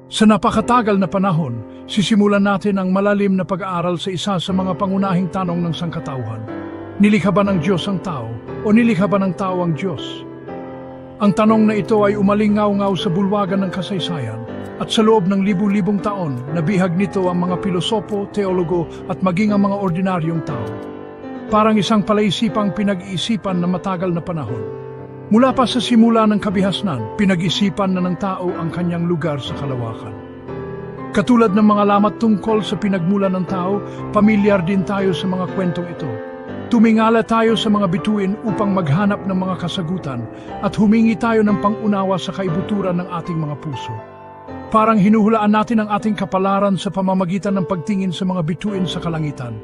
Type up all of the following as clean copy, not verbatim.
Sa napakatagal na panahon, sisimulan natin ang malalim na pag-aaral sa isa sa mga pangunahing tanong ng sangkatauhan. Nilikha ba ng Diyos ang tao o nilikha ba ng tao ang Diyos? Ang tanong na ito ay umalingaw-ngaw sa bulwagan ng kasaysayan at sa loob ng libu-libong taon, nabihag nito ang mga pilosopo, teologo at maging ang mga ordinaryong tao. Parang isang palaisipang pinag-iisipan na matagal na panahon. Mula pa sa simula ng kabihasnan, pinag-isipan na ng tao ang kanyang lugar sa kalawakan. Katulad ng mga lamat tungkol sa pinagmulan ng tao, pamilyar din tayo sa mga kwentong ito. Tumingala tayo sa mga bituin upang maghanap ng mga kasagutan at humingi tayo ng pangunawa sa kaibuturan ng ating mga puso. Parang hinuhulaan natin ang ating kapalaran sa pamamagitan ng pagtingin sa mga bituin sa kalangitan.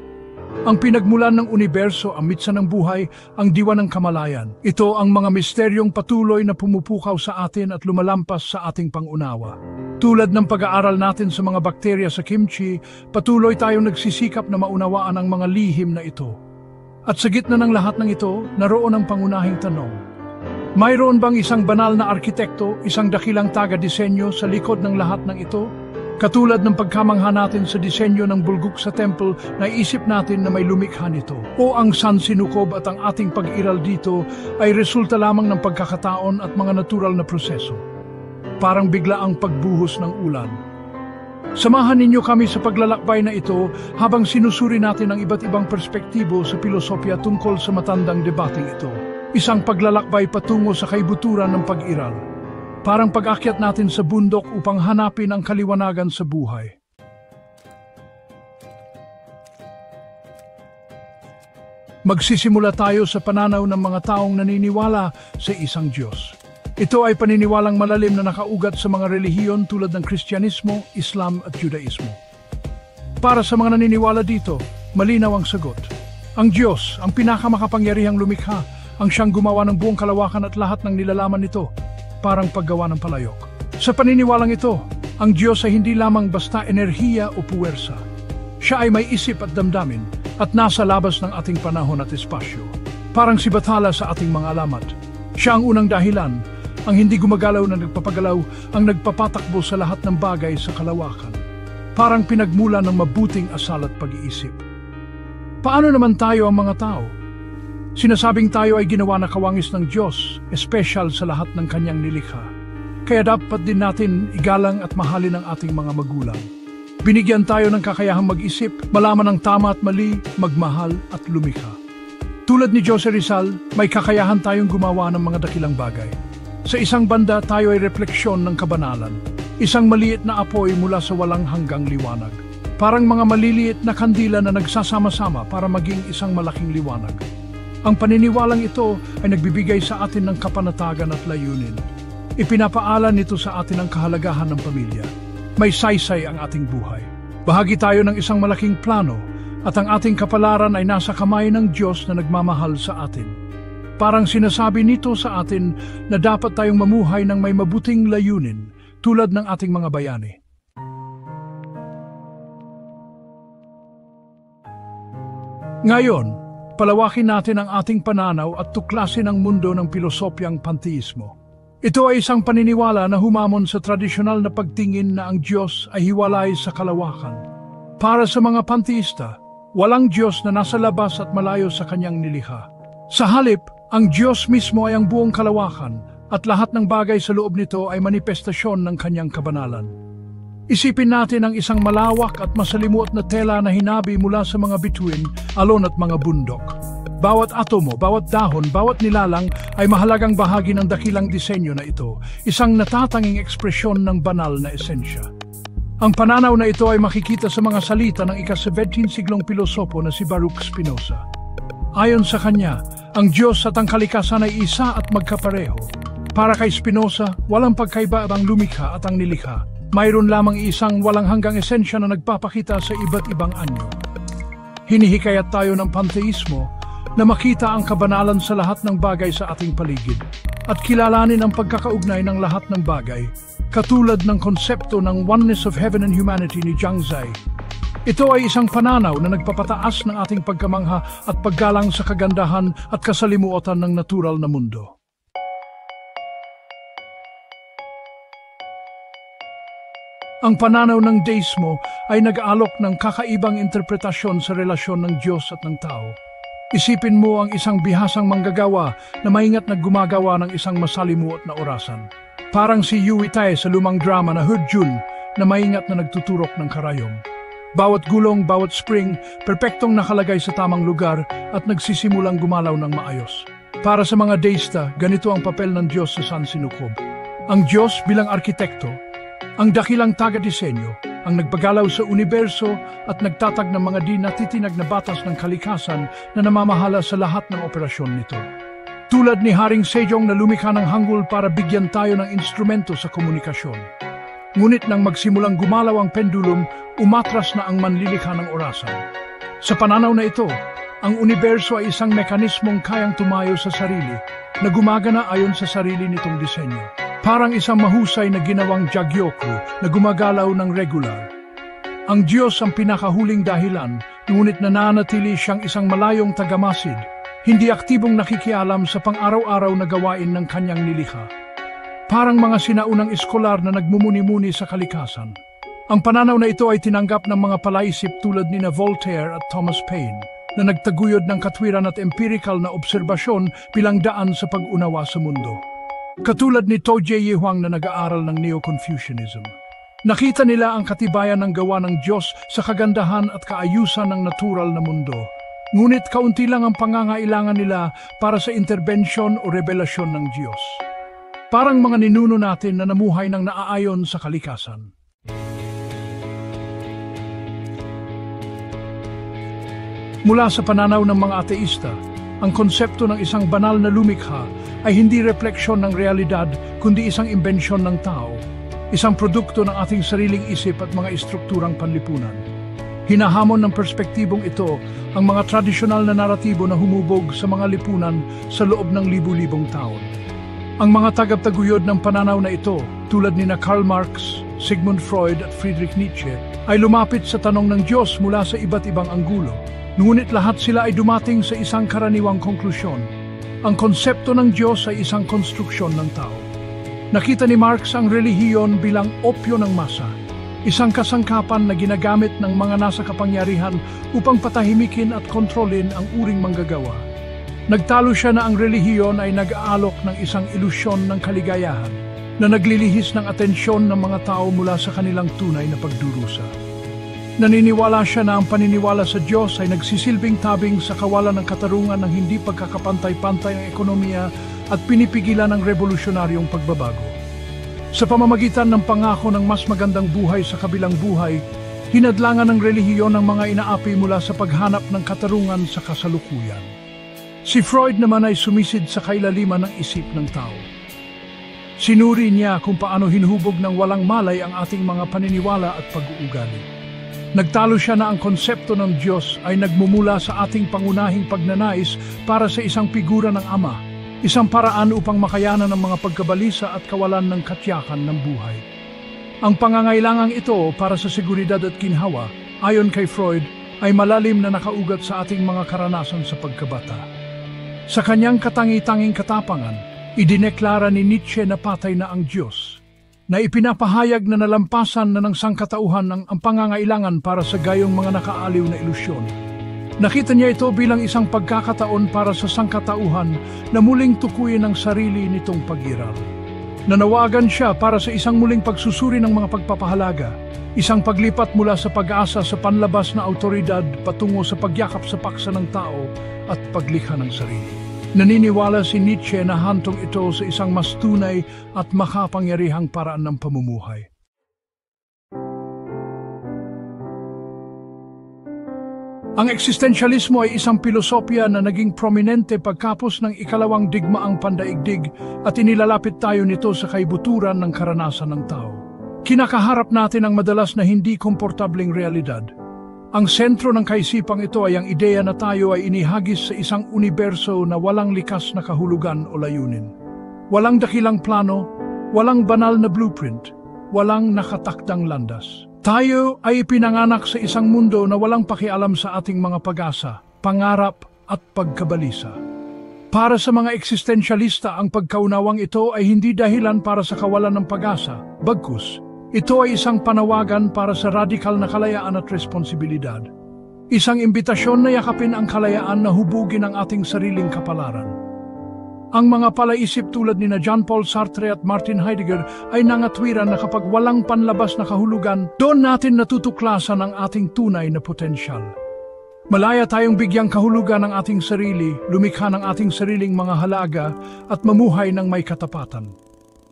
Ang pinagmulan ng universo, ang mitsa ng buhay, ang diwa ng kamalayan. Ito ang mga misteryong patuloy na pumupukaw sa atin at lumalampas sa ating pangunawa. Tulad ng pag-aaral natin sa mga bakterya sa kimchi, patuloy tayong nagsisikap na maunawaan ang mga lihim na ito. At sa gitna ng lahat ng ito, naroon ang pangunahing tanong. Mayroon bang isang banal na arkitekto, isang dakilang taga-disenyo sa likod ng lahat ng ito? Katulad ng pagkamangha natin sa disenyo ng bulgok sa temple, naisip natin na may lumikha nito. O ang sansinukob at ang ating pag-iral dito ay resulta lamang ng pagkakataon at mga natural na proseso. Parang bigla ang pagbuhos ng ulan. Samahan ninyo kami sa paglalakbay na ito habang sinusuri natin ang iba't ibang perspektibo sa pilosopya tungkol sa matandang debating ito. Isang paglalakbay patungo sa kaibuturan ng pag-iral. Parang pag-akyat natin sa bundok upang hanapin ang kaliwanagan sa buhay. Magsisimula tayo sa pananaw ng mga taong naniniwala sa isang Diyos. Ito ay paniniwalang malalim na nakaugat sa mga relihiyon tulad ng Kristyanismo, Islam at Judaismo. Para sa mga naniniwala dito, malinaw ang sagot. Ang Diyos, ang pinakamakapangyarihang lumikha, ang siyang gumawa ng buong kalawakan at lahat ng nilalaman nito, parang paggawa ng palayok. Sa paniniwalang ito, ang Diyos ay hindi lamang basta enerhiya o puwersa. Siya ay may isip at damdamin at nasa labas ng ating panahon at espasyo. Parang si Bathala sa ating mga alamat. Siya ang unang dahilan, ang hindi gumagalaw na nagpapagalaw, ang nagpapatakbo sa lahat ng bagay sa kalawakan. Parang pinagmula ng mabuting asal at pag-iisip. Paano naman tayo ang mga tao? Sinasabing tayo ay ginawa na kawangis ng Diyos, espesyal sa lahat ng kanyang nilikha. Kaya dapat din natin igalang at mahalin ang ating mga magulang. Binigyan tayo ng kakayahang mag-isip, malaman ang tama at mali, magmahal at lumikha. Tulad ni Jose Rizal, may kakayahan tayong gumawa ng mga dakilang bagay. Sa isang banda, tayo ay refleksyon ng kabanalan. Isang maliit na apoy mula sa walang hanggang liwanag. Parang mga maliliit na kandila na nagsasama-sama para maging isang malaking liwanag. Ang paniniwalang ito ay nagbibigay sa atin ng kapanatagan at layunin. Ipinapaalam nito sa atin ang kahalagahan ng pamilya. May saysay ang ating buhay. Bahagi tayo ng isang malaking plano at ang ating kapalaran ay nasa kamay ng Diyos na nagmamahal sa atin. Parang sinasabi nito sa atin na dapat tayong mamuhay ng may mabuting layunin tulad ng ating mga bayani. Ngayon, palawakin natin ang ating pananaw at tuklasin ang mundo ng pilosopyang panteismo. Ito ay isang paniniwala na humamon sa tradisyonal na pagtingin na ang Diyos ay hiwalay sa kalawakan. Para sa mga panteista, walang Diyos na nasa labas at malayo sa kanyang nilikha. Sa halip, ang Diyos mismo ay ang buong kalawakan at lahat ng bagay sa loob nito ay manifestasyon ng kanyang kabanalan. Isipin natin ang isang malawak at masalimuot na tela na hinabi mula sa mga bituin, alon at mga bundok. Bawat atomo, bawat dahon, bawat nilalang ay mahalagang bahagi ng dakilang disenyo na ito, isang natatanging ekspresyon ng banal na esensya. Ang pananaw na ito ay makikita sa mga salita ng ika-17 siglong pilosopo na si Baruch Spinoza. Ayon sa kanya, ang Diyos at ang kalikasan ay isa at magkapareho. Para kay Spinoza, walang pagkaiba ang lumikha at ang nilikha. Mayroon lamang isang walang hanggang esensya na nagpapakita sa iba't ibang anyo. Hinihikayat tayo ng panteismo na makita ang kabanalan sa lahat ng bagay sa ating paligid at kilalanin ang pagkakaugnay ng lahat ng bagay, katulad ng konsepto ng oneness of heaven and humanity ni Zhang Zai. Ito ay isang pananaw na nagpapataas ng ating pagkamangha at paggalang sa kagandahan at kasalimuotan ng natural na mundo. Ang pananaw ng deismo ay nag-aalok ng kakaibang interpretasyon sa relasyon ng Diyos at ng tao. Isipin mo ang isang bihasang manggagawa na maingat na gumagawa ng isang masalimuot na orasan. Parang si Yui Tai sa lumang drama na Hurjun na maingat na nagtuturok ng karayom. Bawat gulong, bawat spring, perpektong nakalagay sa tamang lugar at nagsisimulang gumalaw ng maayos. Para sa mga deista, ganito ang papel ng Diyos sa San Sinukob. Ang Diyos bilang arkitekto, ang dakilang taga-disenyo, ang nagpagalaw sa universo at nagtatag ng mga di natitinag na batas ng kalikasan na namamahala sa lahat ng operasyon nito. Tulad ni Haring Sejong na lumikha ng hanggul para bigyan tayo ng instrumento sa komunikasyon. Ngunit nang magsimulang gumalaw ang pendulum, umatras na ang manlilikha ng orasan. Sa pananaw na ito, ang universo ay isang mekanismong kayang tumayo sa sarili na gumagana ayon sa sarili nitong disenyo. Parang isang mahusay na ginawang Jagyoku na gumagalaw ng regular. Ang Diyos ang pinakahuling dahilan, ngunit nananatili siyang isang malayong tagamasid, hindi aktibong nakikialam sa pang-araw-araw na gawain ng kanyang nilikha. Parang mga sinaunang eskolar na nagmumuni-muni sa kalikasan. Ang pananaw na ito ay tinanggap ng mga palaisip tulad ni Voltaire at Thomas Paine, na nagtaguyod ng katwiran at empirical na obserbasyon bilang daan sa pag-unawa sa mundo. Katulad ni Toje Huang na nag-aaral ng Neo-Confucianism. Nakita nila ang katibayan ng gawa ng Diyos sa kagandahan at kaayusan ng natural na mundo. Ngunit kaunti lang ang pangangailangan nila para sa interbensyon o revelasyon ng Diyos. Parang mga ninuno natin na namuhay ng naaayon sa kalikasan. Mula sa pananaw ng mga ateista, ang konsepto ng isang banal na lumikha ay hindi refleksyon ng realidad kundi isang imbensyon ng tao, isang produkto ng ating sariling isip at mga estrukturang panlipunan. Hinahamon ng perspektibong ito ang mga tradisyonal na naratibo na humubog sa mga lipunan sa loob ng libu-libong taon. Ang mga tagaptaguyod ng pananaw na ito, tulad ni Karl Marx, Sigmund Freud at Friedrich Nietzsche, ay lumapit sa tanong ng Diyos mula sa iba't ibang anggulo. Ngunit lahat sila ay dumating sa isang karaniwang konklusyon. Ang konsepto ng Diyos ay isang konstruksyon ng tao. Nakita ni Marx ang relihiyon bilang opyo ng masa, isang kasangkapan na ginagamit ng mga nasa kapangyarihan upang patahimikin at kontrolin ang uring manggagawa. Nagtalo siya na ang relihiyon ay nag-aalok ng isang ilusyon ng kaligayahan na naglilihis ng atensyon ng mga tao mula sa kanilang tunay na pagdurusa. Naniniwala siya na ang paniniwala sa Diyos ay nagsisilbing tabing sa kawalan ng katarungan ng hindi pagkakapantay-pantay ng ekonomiya at pinipigilan ng revolusyonaryong pagbabago. Sa pamamagitan ng pangako ng mas magandang buhay sa kabilang buhay, hinadlangan ng relihiyon ng mga inaapi mula sa paghanap ng katarungan sa kasalukuyan. Si Freud naman ay sumisid sa kailaliman ng isip ng tao. Sinuri niya kung paano hinuhubog ng walang malay ang ating mga paniniwala at pag-uugali. Nagtalo siya na ang konsepto ng Diyos ay nagmumula sa ating pangunahing pagnanais para sa isang figura ng Ama, isang paraan upang makayanan ng mga pagkabalisa at kawalan ng katiyakan ng buhay. Ang pangangailangang ito para sa seguridad at ginhawa, ayon kay Freud, ay malalim na nakaugat sa ating mga karanasan sa pagkabata. Sa kanyang katangi-tanging katapangan, idineklara ni Nietzsche na patay na ang Diyos, na ipinapahayag na nalampasan na ng sangkatauhan ang pangangailangan para sa gayong mga nakaaliw na ilusyon. Nakita niya ito bilang isang pagkakataon para sa sangkatauhan na muling tukuyin ang sarili nitong pag-iral. Nanawagan siya para sa isang muling pagsusuri ng mga pagpapahalaga, isang paglipat mula sa pag-asa sa panlabas na autoridad patungo sa pagyakap sa paksa ng tao at paglikha ng sarili. Naniniwala si Nietzsche na hantong ito sa isang mas tunay at makapangyarihang paraan ng pamumuhay. Ang eksistensyalismo ay isang pilosopya na naging prominente pagkapos ng ikalawang digmaang pandaigdig at inilalapit tayo nito sa kaibuturan ng karanasan ng tao. Kinakaharap natin ang madalas na hindi komportableng realidad. Ang sentro ng kaisipang ito ay ang ideya na tayo ay inihagis sa isang universo na walang likas na kahulugan o layunin. Walang dakilang plano, walang banal na blueprint, walang nakatakdang landas. Tayo ay ipinanganak sa isang mundo na walang pakialam sa ating mga pag-asa, pangarap at pagkabalisa. Para sa mga eksistensyalista, ang pagkaunawang ito ay hindi dahilan para sa kawalan ng pag-asa, bagkus Ito ay isang panawagan para sa radikal na kalayaan at responsibilidad. Isang imbitasyon na yakapin ang kalayaan na hubugin ang ating sariling kapalaran. Ang mga palaisip tulad ni Jean-Paul Sartre at Martin Heidegger ay nangatwiran na kapag walang panlabas na kahulugan, doon natin natutuklasan ang ating tunay na potensyal. Malaya tayong bigyang kahulugan ang ating sarili, lumikha ng ating sariling mga halaga at mamuhay ng may katapatan.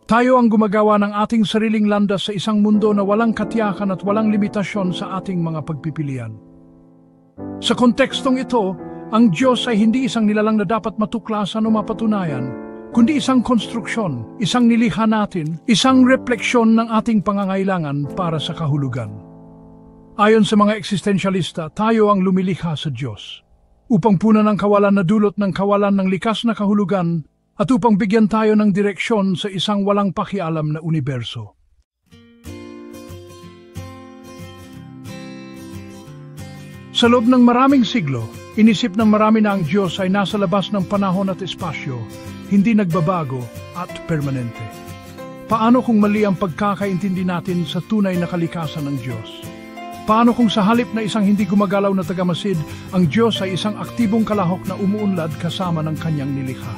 Tayo ang gumagawa ng ating sariling landas sa isang mundo na walang katiyakan at walang limitasyon sa ating mga pagpipilian. Sa kontekstong ito, ang Diyos ay hindi isang nilalang na dapat matuklasan o mapatunayan, kundi isang konstruksyon, isang nilikha natin, isang refleksyon ng ating pangangailangan para sa kahulugan. Ayon sa mga eksistensyalista, tayo ang lumilikha sa Diyos, upang punan ang kawalan na dulot ng kawalan ng likas na kahulugan at upang bigyan tayo ng direksyon sa isang walang pakialam na universo. Sa loob ng maraming siglo, inisip ng marami na ang Diyos ay nasa labas ng panahon at espasyo, hindi nagbabago at permanente. Paano kung mali ang pagkakaintindi natin sa tunay na kalikasan ng Diyos? Paano kung sa halip na isang hindi gumagalaw na tagamasid, ang Diyos ay isang aktibong kalahok na umuunlad kasama ng kanyang nilikha?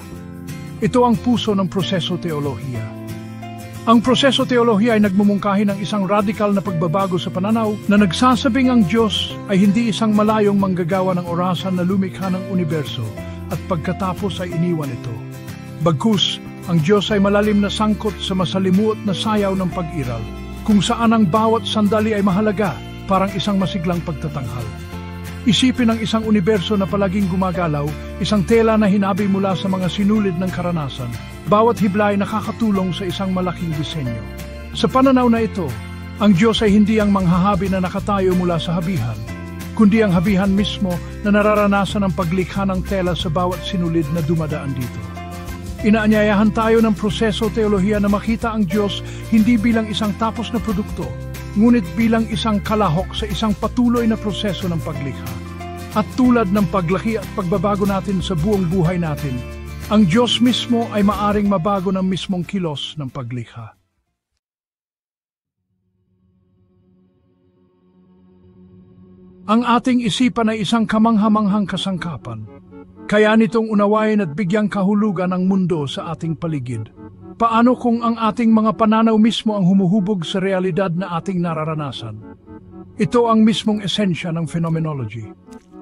Ito ang puso ng proseso teolohiya. Ang proseso teolohiya ay nagmumungkahi ng isang radikal na pagbabago sa pananaw na nagsasabing ang Diyos ay hindi isang malayong manggagawa ng orasan na lumikha ng universo at pagkatapos ay iniwan ito. Bagkus, ang Diyos ay malalim na sangkot sa masalimuot na sayaw ng pag-iral, kung saan ang bawat sandali ay mahalaga, parang isang masiglang pagtatanghal. Isipin ang isang universo na palaging gumagalaw, isang tela na hinabi mula sa mga sinulid ng karanasan. Bawat hibla ay nakakatulong sa isang malaking disenyo. Sa pananaw na ito, ang Diyos ay hindi ang manghahabi na nakatayo mula sa habihan, kundi ang habihan mismo na nararanasan ang paglikha ng tela sa bawat sinulid na dumadaan dito. Inaanyayahan tayo ng proseso teolohiya na makita ang Diyos hindi bilang isang tapos na produkto, ngunit bilang isang kalahok sa isang patuloy na proseso ng paglikha. At tulad ng paglaki at pagbabago natin sa buong buhay natin, ang Diyos mismo ay maaring mabago ng mismong kilos ng paglikha. Ang ating isipan ay isang kamanghamanghang kasangkapan. Kaya nitong unawain at bigyang kahulugan ang mundo sa ating paligid. Paano kung ang ating mga pananaw mismo ang humuhubog sa realidad na ating nararanasan? Ito ang mismong esensya ng phenomenology.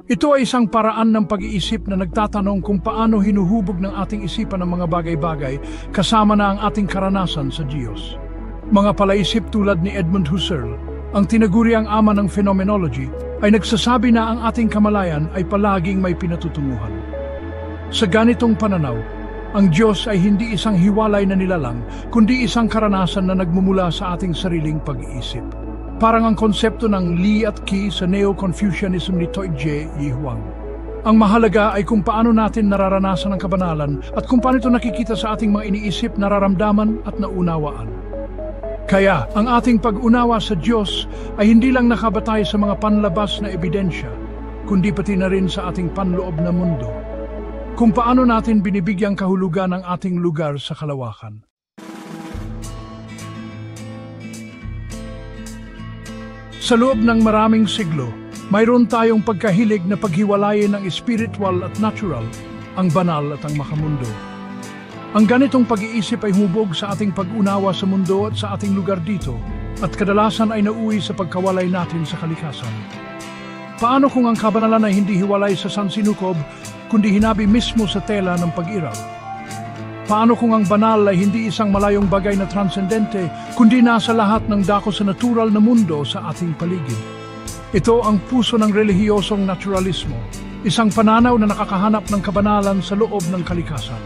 Ito ay isang paraan ng pag-iisip na nagtatanong kung paano hinuhubog ng ating isipan ang mga bagay-bagay kasama na ang ating karanasan sa Diyos. Mga palaisip tulad ni Edmund Husserl, ang tinaguriang ama ng phenomenology, ay nagsasabi na ang ating kamalayan ay palaging may pinatutunguhan. Sa ganitong pananaw, ang Diyos ay hindi isang hiwalay na nilalang, kundi isang karanasan na nagmumula sa ating sariling pag-iisip. Parang ang konsepto ng Li at Qi sa Neo-Confucianism ni Toige Yihuang. Ang mahalaga ay kung paano natin nararanasan ang kabanalan at kung paano ito nakikita sa ating mga iniisip, nararamdaman at naunawaan. Kaya, ang ating pag-unawa sa Diyos ay hindi lang nakabatay sa mga panlabas na ebidensya, kundi pati na rin sa ating panloob na mundo. Kung paano natin binibigyang kahulugan ang ating lugar sa kalawakan. Sa loob ng maraming siglo, mayroon tayong pagkahilig na paghiwalayin ang spiritual at natural, ang banal at ang makamundo. Ang ganitong pag-iisip ay hubog sa ating pag-unawa sa mundo at sa ating lugar dito, at kadalasan ay nauwi sa pagkawalay natin sa kalikasan. Paano kung ang kabanalan ay hindi hiwalay sa sansinukob, kundi hinabi mismo sa tela ng pag-iral? Paano kung ang banal ay hindi isang malayong bagay na transcendente, kundi nasa lahat ng dako sa natural na mundo sa ating paligid? Ito ang puso ng relihiyosong naturalismo, isang pananaw na nakakahanap ng kabanalan sa loob ng kalikasan.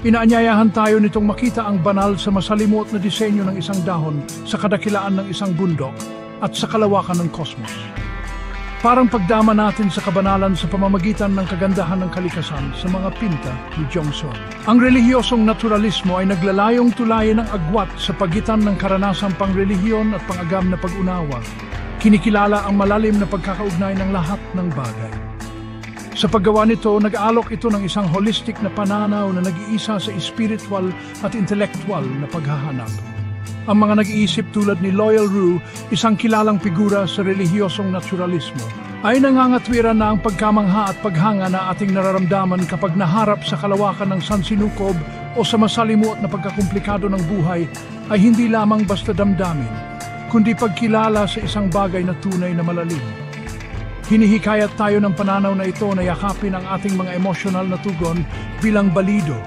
Inaanyayahan tayo nitong makita ang banal sa masalimuot na disenyo ng isang dahon, sa kadakilaan ng isang bundok, at sa kalawakan ng kosmos. Parang pagdama natin sa kabanalan sa pamamagitan ng kagandahan ng kalikasan sa mga pinta ni Johnson. Ang relihiyosong naturalismo ay naglalayong tulayin ng agwat sa pagitan ng karanasang pangrelihiyon at pangagam na pag-unawa. Kinikilala ang malalim na pagkakaugnay ng lahat ng bagay. Sa paggawa nito, nag-aalok ito ng isang holistic na pananaw na nag-iisa sa spiritual at intellectual na paghahanap. Ang mga nag-iisip tulad ni Loyal Rue, isang kilalang figura sa relihiyosong naturalismo, ay nangangatwiran na ang pagkamangha at paghanga na ating nararamdaman kapag naharap sa kalawakan ng sansinukob o sa masalimuot na pagkakumplikado ng buhay ay hindi lamang basta damdamin, kundi pagkilala sa isang bagay na tunay na malalim. Hinihikayat tayo ng pananaw na ito na yakapin ang ating mga emosyonal na tugon bilang balido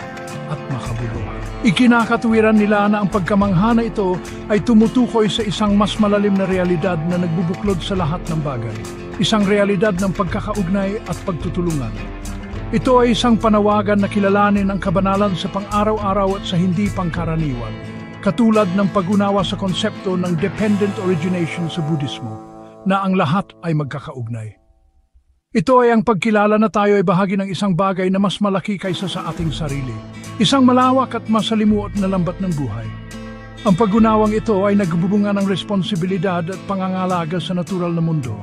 at makabuluhan. Ikinakatwiran nila na ang pagkamangha na ito ay tumutukoy sa isang mas malalim na realidad na nagbubuklod sa lahat ng bagay. Isang realidad ng pagkakaugnay at pagtutulungan. Ito ay isang panawagan na kilalanin ang kabanalan sa pang-araw-araw at sa hindi pangkaraniwan, katulad ng pag-unawa sa konsepto ng dependent origination sa Budismo, na ang lahat ay magkakaugnay. Ito ay ang pagkilala na tayo ay bahagi ng isang bagay na mas malaki kaysa sa ating sarili, isang malawak at masalimuot na lambat ng buhay. Ang pag-unawang ito ay nagbubunga ng responsibilidad at pangangalaga sa natural na mundo.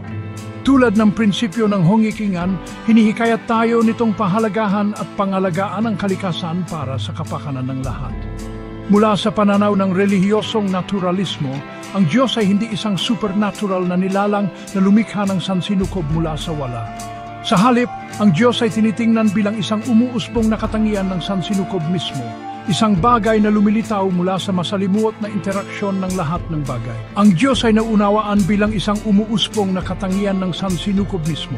Tulad ng prinsipyo ng Hongikingan, hinihikayat tayo nitong pahalagahan at pangalagaan ang kalikasan para sa kapakanan ng lahat. Mula sa pananaw ng relihiyosong naturalismo, ang Diyos ay hindi isang supernatural na nilalang na lumikha ng sansinukob mula sa wala. Sa halip, ang Diyos ay tinitingnan bilang isang umuusbong na katangian ng sansinukob mismo, isang bagay na lumilitaw mula sa masalimuot na interaksyon ng lahat ng bagay. Ang Diyos ay naunawaan bilang isang umuusbong na katangian ng sansinukob mismo,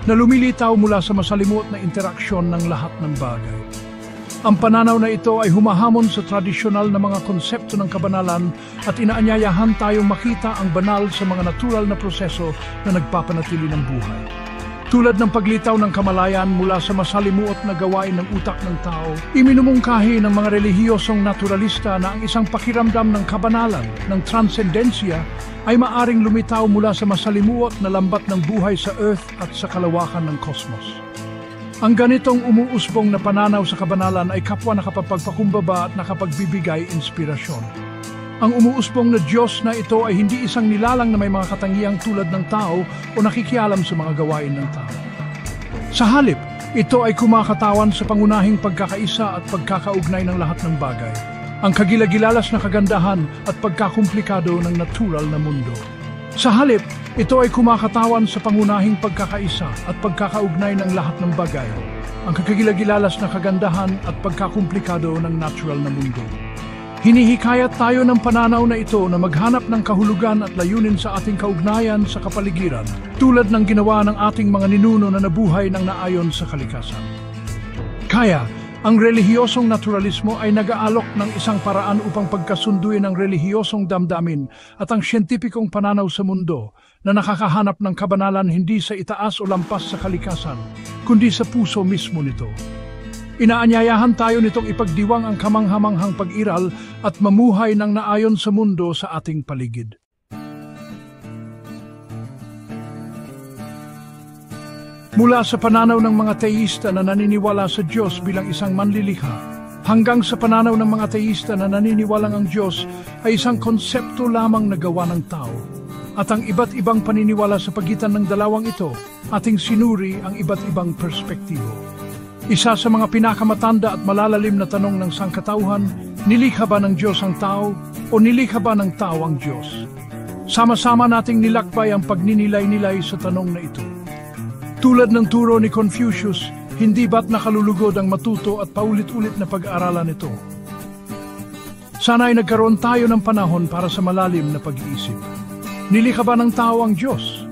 na lumilitaw mula sa masalimuot na interaksyon ng lahat ng bagay. Ang pananaw na ito ay humahamon sa tradisyonal na mga konsepto ng kabanalan at inaanyayahan tayong makita ang banal sa mga natural na proseso na nagpapanatili ng buhay. Tulad ng paglitaw ng kamalayan mula sa masalimuot na gawain ng utak ng tao, iminumungkahi ng mga relihiyosong naturalista na ang isang pakiramdam ng kabanalan, ng transcendensya, ay maaring lumitaw mula sa masalimuot na lambat ng buhay sa Earth at sa kalawakan ng kosmos. Ang ganitong umuusbong na pananaw sa kabanalan ay kapwa nakapagpakumbaba at nakapagbibigay inspirasyon. Ang umuusbong na Diyos na ito ay hindi isang nilalang na may mga katangiang tulad ng tao o nakikialam sa mga gawain ng tao. Sa halip, ito ay kumakatawan sa pangunahing pagkakaisa at pagkakaugnay ng lahat ng bagay, ang kagilagilalas na kagandahan at pagkakumplikado ng natural na mundo. Sa halip, ito ay kumakatawan sa pangunahing pagkakaisa at pagkakaugnay ng lahat ng bagay, ang kagilagilalas na kagandahan at pagkakumplikado ng natural na mundo. Hinihikayat tayo ng pananaw na ito na maghanap ng kahulugan at layunin sa ating kaugnayan sa kapaligiran, tulad ng ginawa ng ating mga ninuno na nabuhay ng naayon sa kalikasan. Kaya, ang relihiyosong naturalismo ay nag-aalok ng isang paraan upang pagkasunduin ang relihiyosong damdamin at ang siyentipikong pananaw sa mundo na nakakahanap ng kabanalan hindi sa itaas o lampas sa kalikasan, kundi sa puso mismo nito. Inaanyayahan tayo nitong ipagdiwang ang kamanghamanghang pag-iral at mamuhay ng naayon sa mundo sa ating paligid. Mula sa pananaw ng mga teísta na naniniwala sa Diyos bilang isang manlilikha, hanggang sa pananaw ng mga teísta na naniniwalang ang Diyos ay isang konsepto lamang na gawa ng tao. At ang iba't ibang paniniwala sa pagitan ng dalawang ito, ating sinuri ang iba't ibang perspektibo. Isa sa mga pinakamatanda at malalalim na tanong ng sangkatauhan, nilikha ba ng Diyos ang tao o nilikha ba ng tao ang Diyos? Sama-sama nating nilakbay ang pagninilay-nilay sa tanong na ito. Tulad ng turo ni Confucius, hindi ba't nakalulugod ang matuto at paulit-ulit na pag-aaralan ito? Sana ay nagkaroon tayo ng panahon para sa malalim na pag-iisip. Nilikha ba ng tao ang Diyos?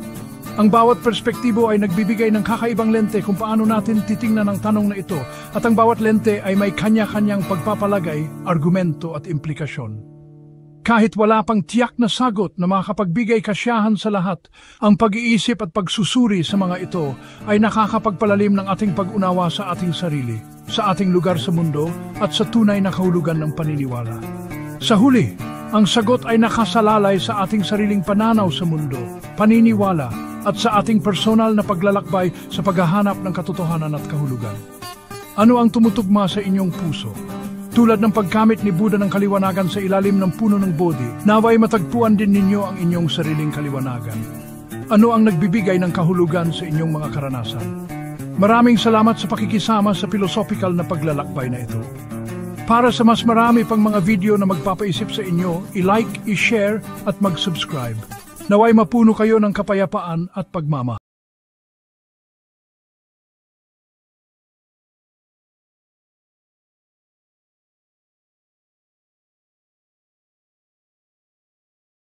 Ang bawat perspektibo ay nagbibigay ng kakaibang lente kung paano natin titingnan ang tanong na ito at ang bawat lente ay may kanya-kanyang pagpapalagay, argumento at implikasyon. Kahit wala pang tiyak na sagot na makakapagbigay kasiyahan sa lahat, ang pag-iisip at pagsusuri sa mga ito ay nakakapagpalalim ng ating pag-unawa sa ating sarili, sa ating lugar sa mundo at sa tunay na kahulugan ng paniniwala. Sa huli, ang sagot ay nakasalalay sa ating sariling pananaw sa mundo, paniniwala, at sa ating personal na paglalakbay sa paghahanap ng katotohanan at kahulugan. Ano ang tumutugma sa inyong puso? Tulad ng pagkamit ni Buddha ng kaliwanagan sa ilalim ng puno ng Bodhi, naway matagpuan din ninyo ang inyong sariling kaliwanagan. Ano ang nagbibigay ng kahulugan sa inyong mga karanasan? Maraming salamat sa pakikisama sa philosophical na paglalakbay na ito. Para sa mas marami pang mga video na magpapaisip sa inyo, i-like, i-share at mag-subscribe. Naway mapuno kayo ng kapayapaan at pagmamahal.